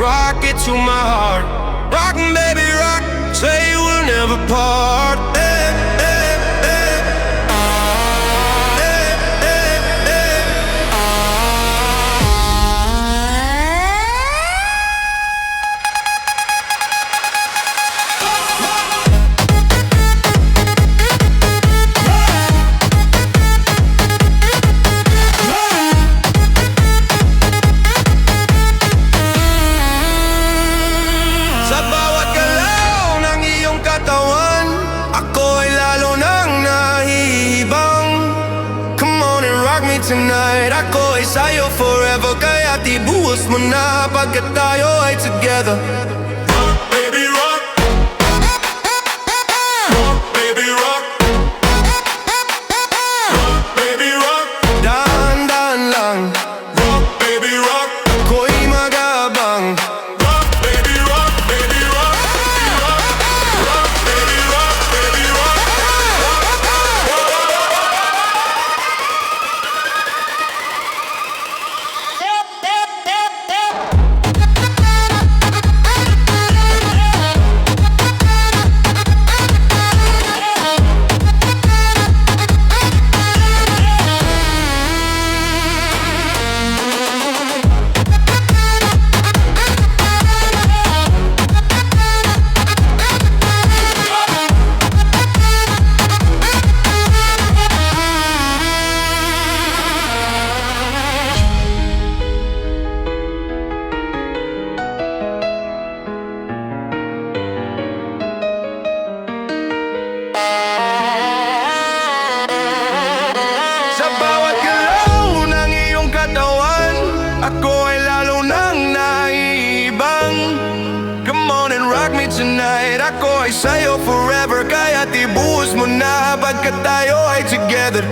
rock it to my heart. Rock, baby, rock, say we'll never part. Sa bawat galaw ng iyong katawan, ako ay lalo nang nahihibang. Come on and rock me tonight. Ako ay sa'yo forever, kaya't ibuhos mo na pagkat tayo ay together. Rock, baby, rock. Rock, baby, rock. Rock, baby, rock. Dahan-dahan lang. Rock, baby, rock. Ako'y magabang. Rock, baby, rock, baby, rock. Rock, baby, rock, baby, rock. Sa bawat galaw ng iyong katawan, ako ay lalo nang naiibang. Come on and rock me tonight. Ako ay sa'yo forever, kaya't ibuhos mo na pagkat tayo ay together.